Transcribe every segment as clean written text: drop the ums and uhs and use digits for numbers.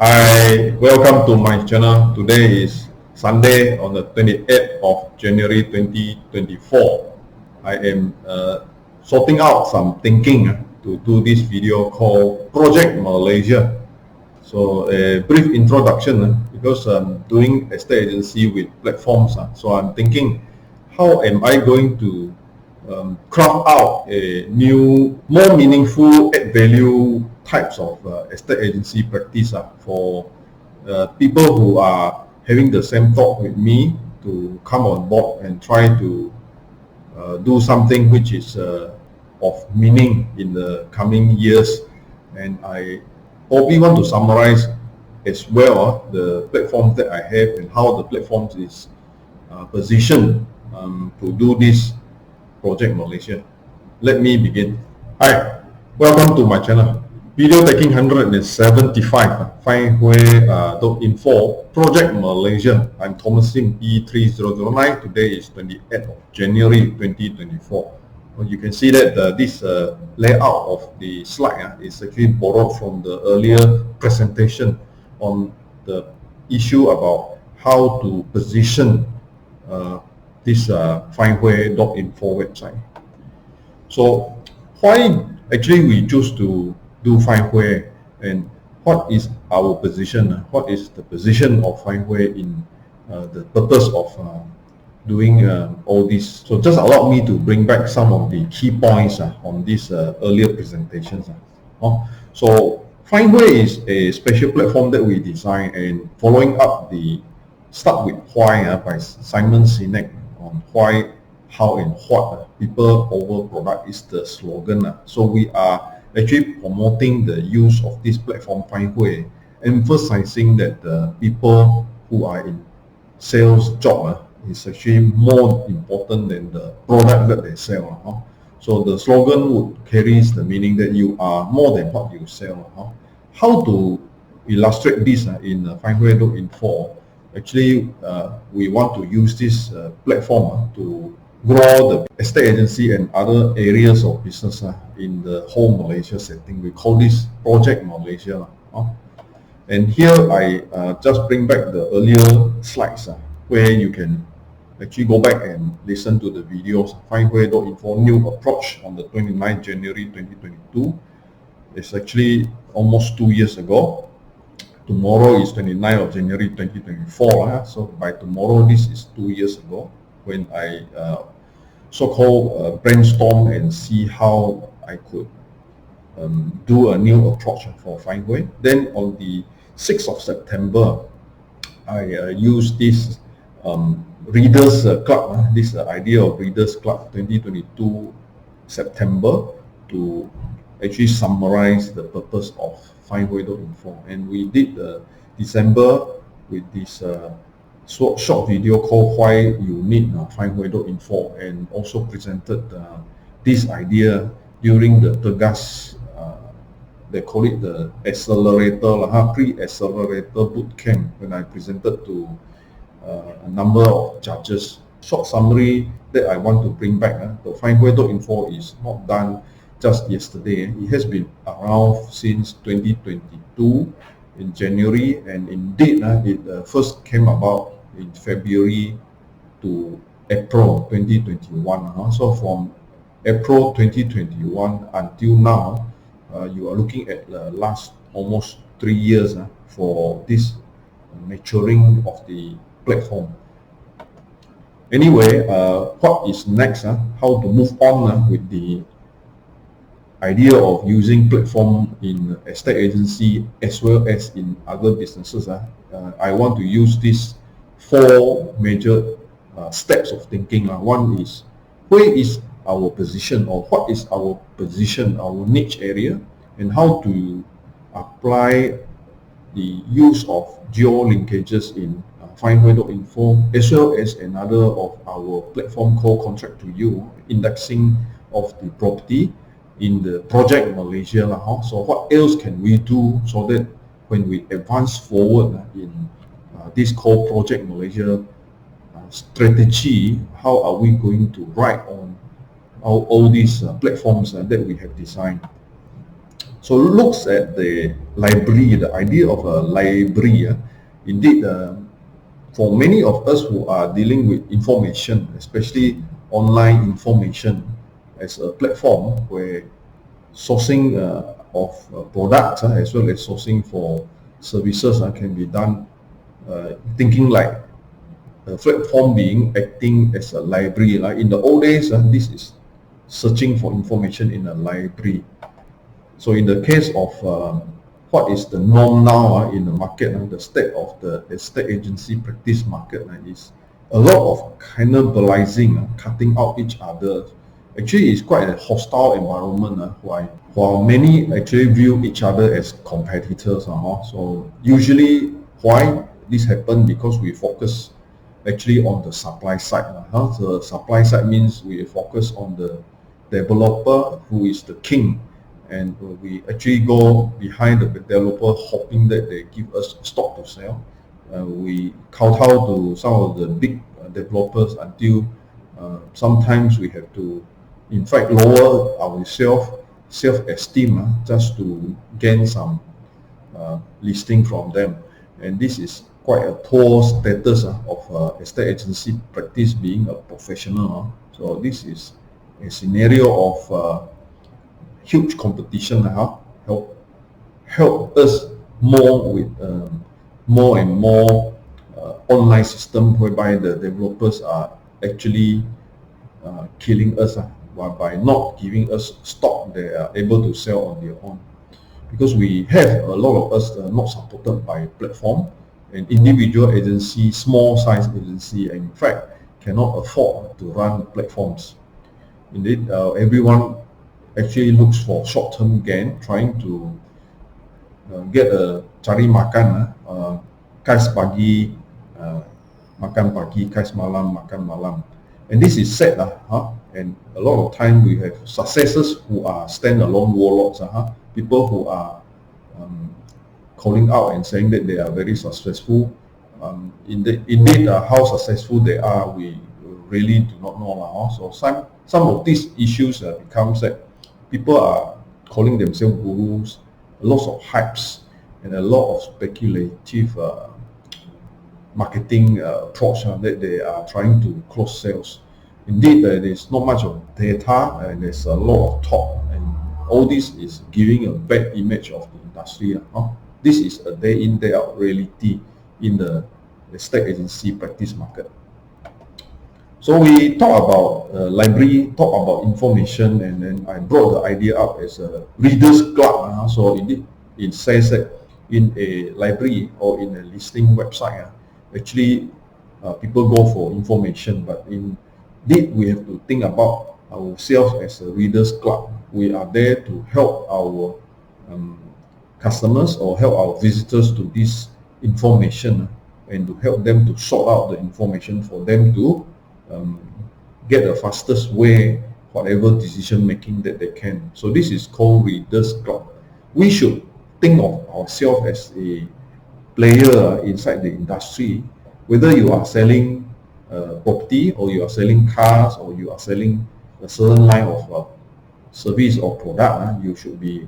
Hi, welcome to my channel. Today is Sunday on the 28th of January 2024. I am sorting out some thinking to do this video called Project Malaysia. So a brief introduction because I'm doing estate agency with platforms. So I'm thinking, how am I going to craft out a new, more meaningful, add value types of estate agency practice for people who are having the same thought with me to come on board and try to do something which is of meaning in the coming years. And I probably want to summarize as well the platforms that I have and how the platforms is positioned to do this Project Malaysia. Let me begin. Hi, welcome to my channel. Video taking 175, Info, Project Malaysia. I'm Thomas Sim, E3009. Today is 28th of January 2024. Well, you can see that this layout of the slide is actually borrowed from the earlier presentation on the issue about how to position this Info website. So why actually we choose to do Findway, and what is our position? What is the position of Findway in the purpose of doing all this? So just allow me to bring back some of the key points on these earlier presentations. So Findway is a special platform that we designed, and following up the Start with Why by Simon Sinek on why, how, and what people over product is the slogan. So we are actually promoting the use of this platform Findway, emphasizing that the people who are in sales job is actually more important than the product that they sell. So the slogan would carries the meaning that you are more than what you sell. How to illustrate this in Findway.info? Actually, we want to use this platform to grow the estate agency and other areas of business in the whole Malaysia setting. We call this Project Malaysia. And here I just bring back the earlier slides where you can actually go back and listen to the videos. Findway.info new approach on the 29th January 2022. It's actually almost 2 years ago. Tomorrow is 29th of January 2024. So by tomorrow, this is 2 years ago when I so-called brainstorm and see how I could do a new approach for Findway. Then on the 6th of September, I used this Readers Club, this idea of Readers Club 2022 September to actually summarize the purpose of Findway.info. And we did December with this short video called Why You Need Findway.info, and also presented this idea during the Tegas, they call it the accelerator, pre-accelerator boot camp, when I presented to a number of judges. Short summary that I want to bring back, the Findway.info is not done just yesterday. It has been around since 2022 in January, and indeed it first came about in February to April 2021. So from April 2021 until now, you are looking at the last almost 3 years for this maturing of the platform. Anyway, what is next? How to move on with the idea of using platform in estate agency as well as in other businesses. I want to use these 4 major steps of thinking. One is, where is our position, or what is our position, our niche area, and how to apply the use of geo linkages in Findway.info, as well as another of our platform called Contract to You, indexing of the property in the Project Malaysia. So what else can we do so that when we advance forward in this called Project Malaysia strategy, how are we going to ride on all these platforms that we have designed? So looks at the library, the idea of a library. Indeed, for many of us who are dealing with information, especially online information, as a platform where sourcing of products as well as sourcing for services can be done, thinking like a platform being acting as a library. Like in the old days, this is searching for information in a library. So in the case of what is the norm now in the market, the state of the estate agency practice market is a lot of cannibalizing, cutting out each other. Actually, it's quite a hostile environment while many actually view each other as competitors. So usually why this happen, because we focus actually on the supply side. The supply side means we focus on the developer who is the king, and we actually go behind the developer hoping that they give us stock to sell. We kowtow to some of the big developers until sometimes we have to in fact lower our self-esteem just to gain some listing from them. And this is quite a poor status of estate agency practice being a professional. So this is a scenario of huge competition. Help us more with more and more online system whereby the developers are actually killing us by not giving us stock they are able to sell on their own. Because we have a lot of us not supported by platform, and individual agency, small size agency, in fact cannot afford to run platforms. Indeed, everyone actually looks for short-term gain, trying to get a cari makan, kais pagi, makan pagi, kais malam, makan malam. And this is sad, and a lot of time we have successors who are stand-alone warlords, people who are calling out and saying that they are very successful. Indeed, how successful they are, we really do not know. So some of these issues becomes that people are calling themselves gurus, lots of hypes, and a lot of speculative marketing approach that they are trying to close sales. Indeed, there is not much of data, and there's a lot of talk, and all this is giving a bad image of the industry. This is a day in, day out reality in the estate agency practice market. So we talk about library, talk about information, and then I brought the idea up as a reader's club. So indeed, it says that in a library or in a listing website, actually people go for information, but indeed we have to think about ourselves as a reader's club. We are there to help our customers or help our visitors to this information, and to help them to sort out the information for them to get the fastest way whatever decision making that they can. So this is called readers club. We should think of ourselves as a player inside the industry. Whether you are selling property, or you are selling cars, or you are selling a certain line of service or product, you should be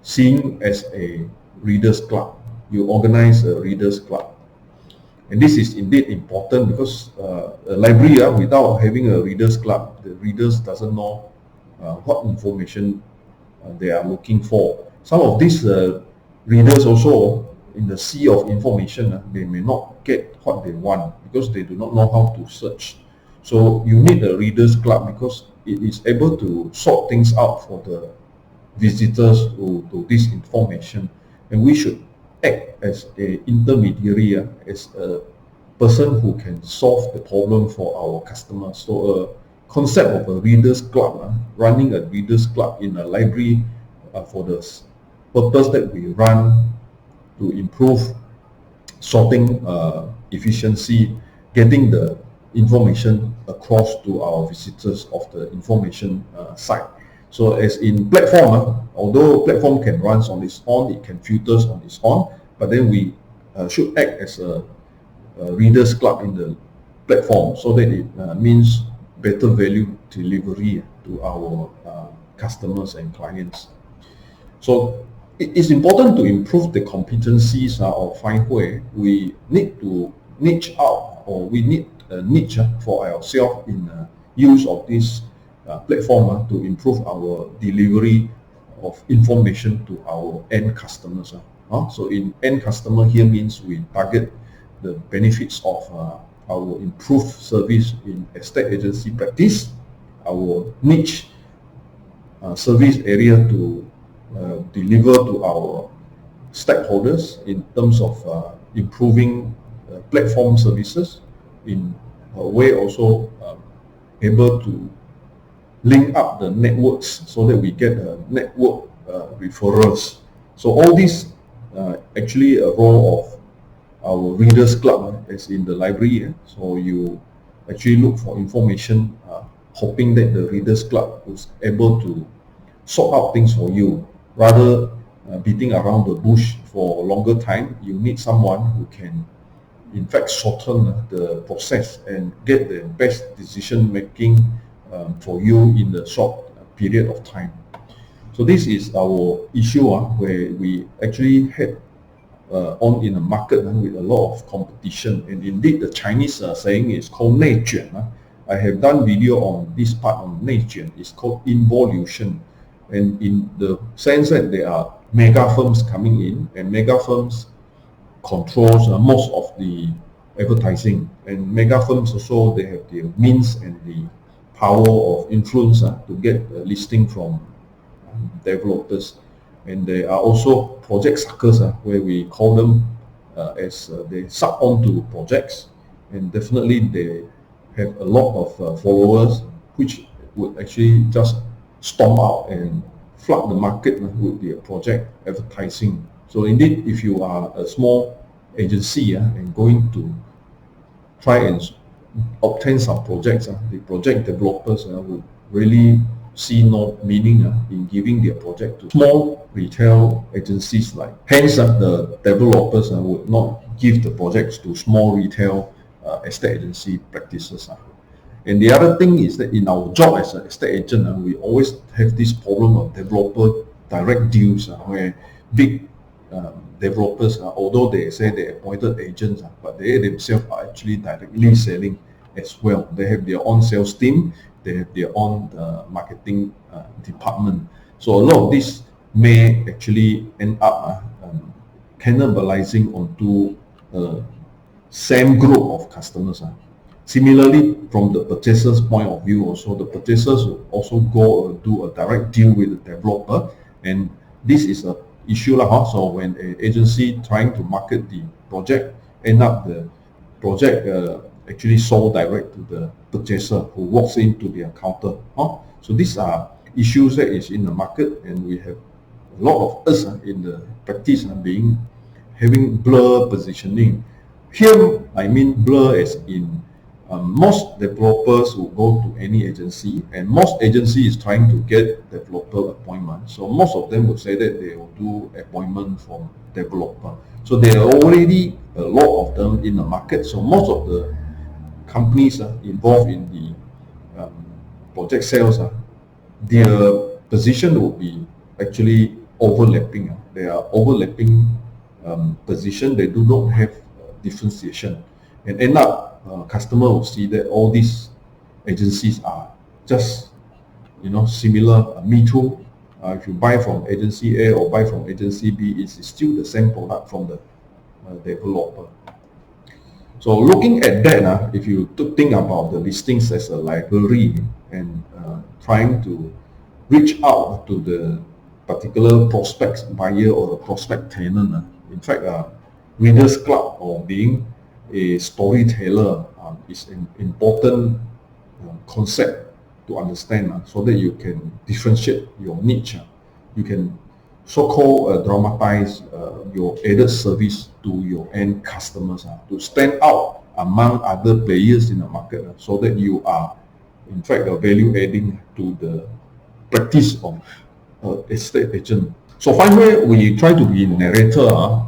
seen as a readers club. You organize a readers club. And this is indeed important, because a library, without having a readers club, the readers doesn't know what information they are looking for. Some of these readers also, in the sea of information, they may not get what they want because they do not know how to search. So you need a readers club, because it is able to sort things out for the visitors to this information. And we should act as an intermediary, as a person who can solve the problem for our customers. So a concept of a readers club, running a readers club in a library for the purpose that we run to improve sorting efficiency, getting the information across to our visitors of the information site. So as in platform, although platform can run on its own, it can filters on its own, but then we should act as a readers club in the platform, so that it means better value delivery to our customers and clients. So it is important to improve the competencies of Fine Hui. We need to niche out, or we need a niche for ourselves in use of this platform to improve our delivery of information to our end customers. So in end customer here means we target the benefits of our improved service in estate agency practice, our niche service area to deliver to our stakeholders in terms of improving platform services, in a way also able to link up the networks so that we get network referrals. So all this actually a role of our readers club as in the library. So you actually look for information, hoping that the readers club was able to sort out things for you, rather beating around the bush for a longer time. You need someone who can in fact shorten the process and get the best decision making for you in the short period of time. So this is our issue where we actually had on in a market with a lot of competition, and indeed the Chinese saying is called 内卷. I have done video on this part on 内卷. It's called involution, and in the sense that there are mega firms coming in, and mega firms controls most of the advertising, and mega firms also they have the means and the power of influence to get a listing from developers. And there are also project suckers where we call them as they suck onto projects, and definitely they have a lot of followers which would actually just storm out and flood the market with their project advertising. So indeed, if you are a small agency and going to try and obtain some projects, the project developers would really see no meaning in giving their project to small retail agencies. Like hence the developers would not give the projects to small retail estate agency practices. And the other thing is that in our job as an estate agent, we always have this problem of developer direct deals where big developers, although they say they appointed agents, but they themselves are actually directly selling as well. They have their own sales team, they have their own marketing department. So a lot of this may actually end up cannibalizing onto same group of customers. Similarly, from the purchaser's point of view, also the purchasers will also go do a direct deal with the developer, and this is a issue. So when an agency trying to market the project, end up the project actually sold direct to the purchaser who walks into their counter. So these are issues that is in the market, and we have a lot of us in the practice having blur positioning. Here I mean blur as in most developers will go to any agency, and most agency is trying to get developer appointment. So most of them will say that they will do appointment from developer. So there are already a lot of them in the market. So most of the companies involved in the project sales, their position will be actually overlapping. They are overlapping position. They do not have differentiation, and end up customer will see that all these agencies are just similar. Me too. If you buy from agency A or buy from agency B, it's still the same product from the developer. So looking at that, if you think about the listings as a library and trying to reach out to the particular prospect buyer or the prospect tenant, in fact, readers club or being a storyteller is an important concept to understand, so that you can differentiate your niche. You can so-called dramatize your added service to your end customers to stand out among other players in the market, so that you are in fact value adding to the practice of estate agent. So finally, we try to be narrator,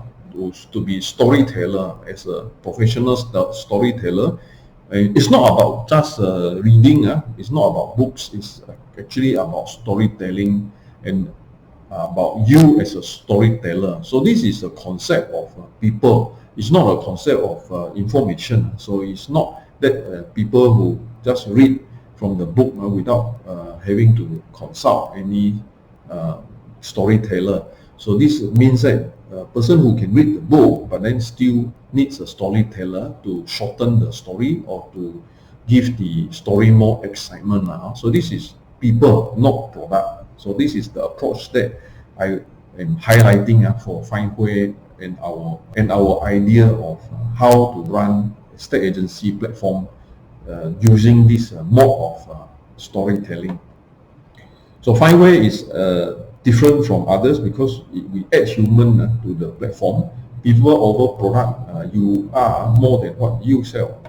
to be storyteller as a professional storyteller. It's not about just reading, it's not about books, it's actually about storytelling. And about you as a storyteller. So this is a concept of people. It's not a concept of information. So it's not that people who just read from the book without having to consult any storyteller. So this means that a person who can read the book but then still needs a storyteller to shorten the story or to give the story more excitement. So this is people, not product. So this is the approach that I am highlighting for Fine Hui and our idea of how to run a state agency platform using this mode of storytelling. So Fine Hui is different from others because we add human to the platform. People over product, you are more than what you sell.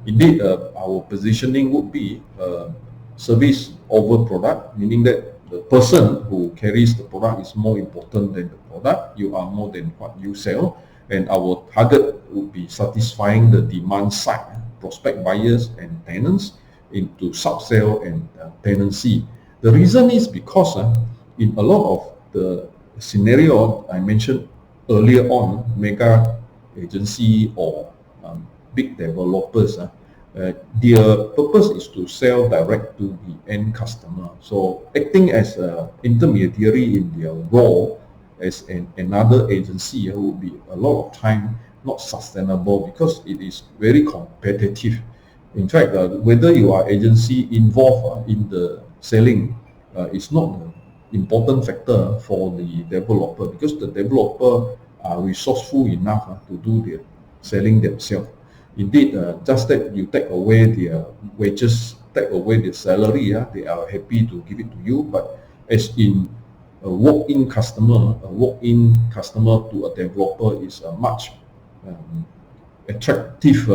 Indeed, our positioning would be service over product, meaning that the person who carries the product is more important than the product. You are more than what you sell, and our target would be satisfying the demand side, prospect buyers and tenants, into sub-sale and tenancy. The reason is because in a lot of the scenario I mentioned earlier on, mega agency or big developers, their purpose is to sell direct to the end customer. So acting as an intermediary in their role as another agency would be a lot of time not sustainable because it is very competitive. In fact, whether you are agency involved in the selling is not the important factor for the developer, because the developer are resourceful enough to do their selling themselves. Indeed, just that you take away their wages, take away their salary, they are happy to give it to you. But as in a walk-in customer to a developer is a much attractive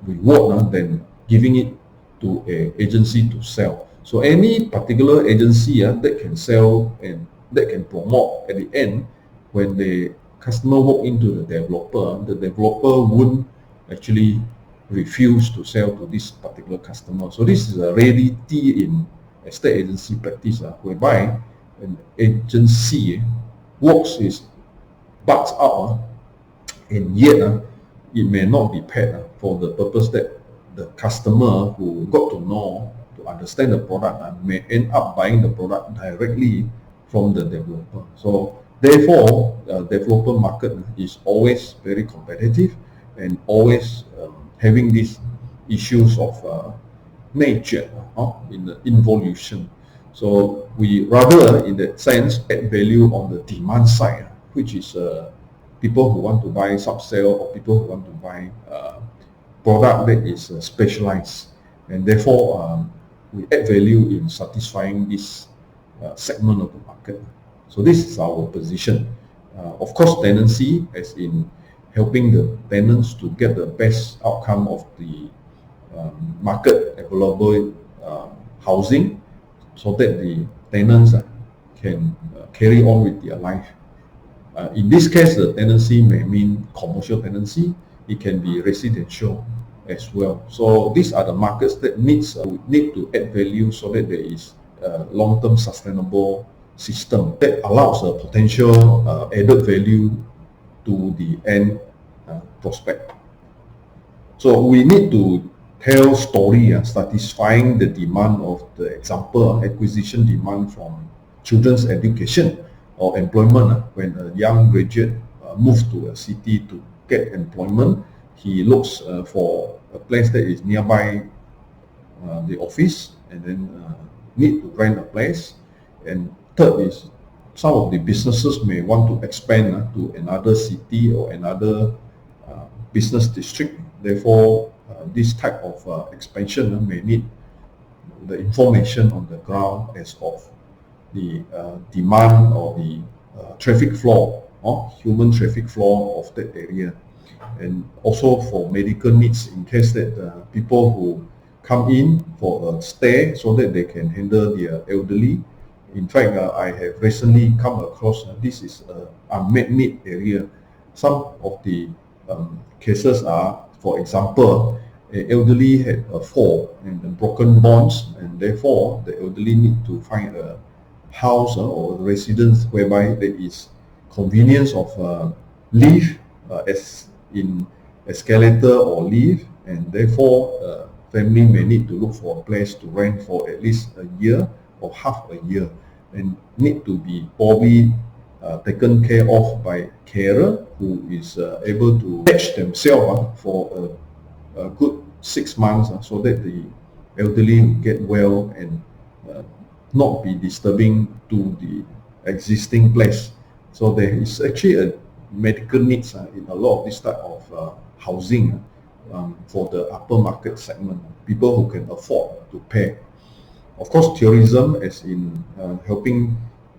reward than giving it to an agency to sell. So any particular agency that can sell and that can promote at the end, when the customer walk into the developer wouldn't actually refuse to sell to this particular customer. So this is a reality in estate agency practice, whereby an agency works its butts out, and yet it may not be paid for the purpose that the customer who got to know, to understand the product, may end up buying the product directly from the developer. So therefore, developer market is always very competitive and always having these issues of nature in the involution. So we rather, in that sense, add value on the demand side, which is people who want to buy sub-sale or people who want to buy product that is specialized, and therefore we add value in satisfying this segment of the market. So this is our position. Of course, tenancy, as in helping the tenants to get the best outcome of the market available housing, so that the tenants can carry on with their life. In this case, the tenancy may mean commercial tenancy. It can be residential as well. So these are the markets that need to add value so that there is a long-term sustainable system that allows a potential added value to the end prospect. So we need to tell story satisfying the demand of the example acquisition demand from children's education or employment. When a young graduate moves to a city to get employment, he looks for a place that is nearby the office, and then need to rent a place. And third is, some of the businesses may want to expand to another city or another business district. Therefore, this type of expansion may need the information on the ground as of the demand or the traffic flow or human traffic flow of that area. And also for medical needs, in case that people who come in for a stay so that they can handle their elderly. In fact, I have recently come across this is an unmet need area. Some of the cases are, for example, an elderly had a fall and broken bones, and therefore the elderly need to find a house or residence whereby there is convenience of lift, as in escalator or lift, and therefore family may need to look for a place to rent for at least a year or half a year, and need to be probably taken care of by carer who is able to catch themselves for a good 6 months, so that the elderly will get well and not be disturbing to the existing place. So there is actually a medical needs in a lot of this type of housing for the upper market segment, people who can afford to pay. Of course, tourism, as in helping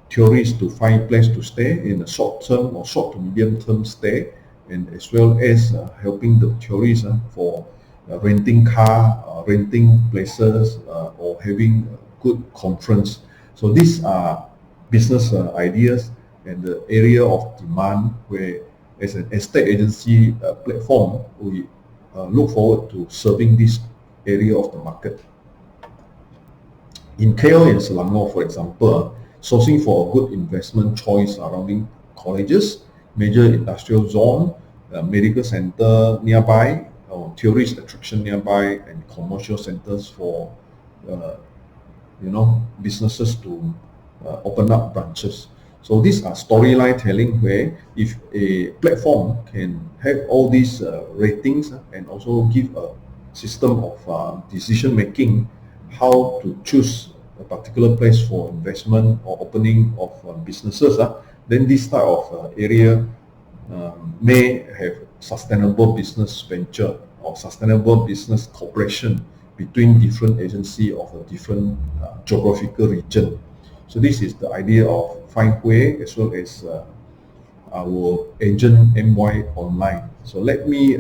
tourists to find place to stay in a short term or short to medium term stay, and as well as helping the tourists for renting car, renting places, or having a good conference. So these are business ideas and the area of demand where, as an estate agency platform, we look forward to serving this area of the market. In KL and Selangor, for example, sourcing for a good investment choice surrounding colleges, major industrial zone, medical center nearby, or tourist attraction nearby, and commercial centers for businesses to open up branches. So these are storyline telling where if a platform can have all these ratings and also give a system of decision making, how to choose a particular place for investment or opening of businesses, then this type of area may have sustainable business venture or sustainable business cooperation between different agencies of a different geographical region. So this is the idea of Find Hui as well as our agent MY Online. So let me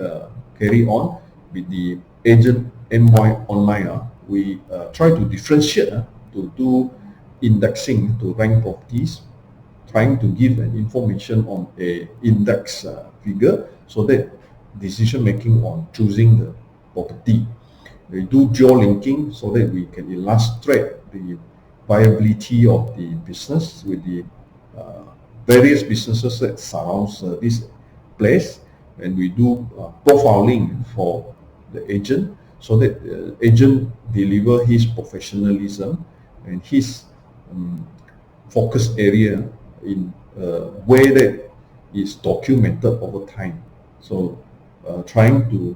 carry on with the agent MY Online. We try to differentiate to do indexing to rank properties, trying to give an information on a index figure so that decision making on choosing the property. We do geo-linking so that we can illustrate the viability of the business with the various businesses that surrounds this place, and we do profiling for the agent so that the agent deliver his professionalism and his focus area in a way that is documented over time. So trying to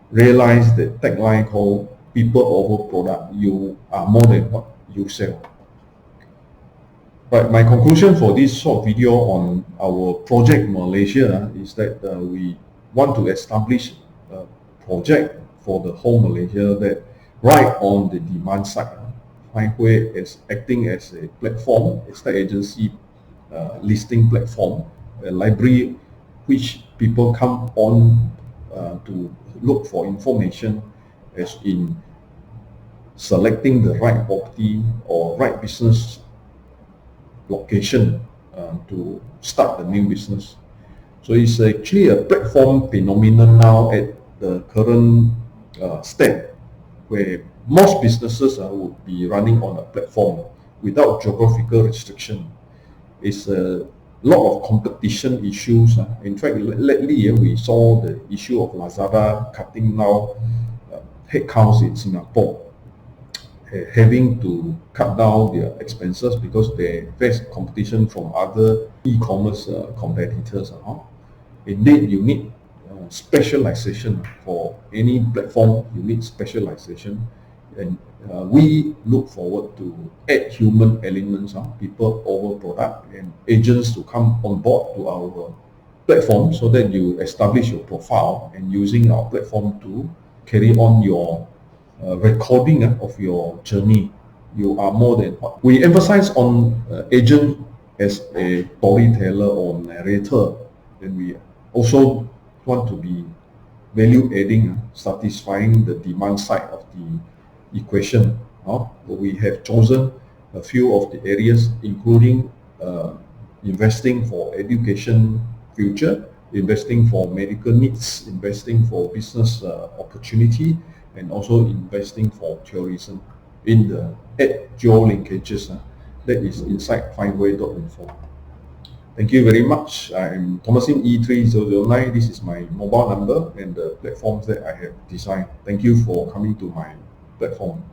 realize the tagline called people over product. You are more than what you sell. But my conclusion for this short video on our Project Malaysia is that we want to establish a project for the whole Malaysia that right on the demand side. Find Hui is acting as a platform, estate agency listing platform, a library which people come on to look for information, as in selecting the right property or right business location to start the new business. So it's actually a platform phenomenon now at the current state, where most businesses would be running on a platform without geographical restriction. It's a lot of competition issues. In fact, lately we saw the issue of Lazada cutting now headcounts in Singapore, having to cut down their expenses because they face competition from other e-commerce competitors. Indeed, you need specialization for any platform. You need specialization, and we look forward to add human elements, people over product, and agents to come on board to our platform so that you establish your profile, and using our platform to carry on your recording of your journey. You are more than what we emphasize on agent as a storyteller or narrator, and we also want to be value adding, satisfying the demand side of the equation. We have chosen a few of the areas, including investing for education future, investing for medical needs, investing for business opportunity, and also investing for tourism in the geo linkages. That is inside findway.info. Thank you very much. I'm Thomasin E3009. This is my mobile number and the platforms that I have designed. Thank you for coming to my platform.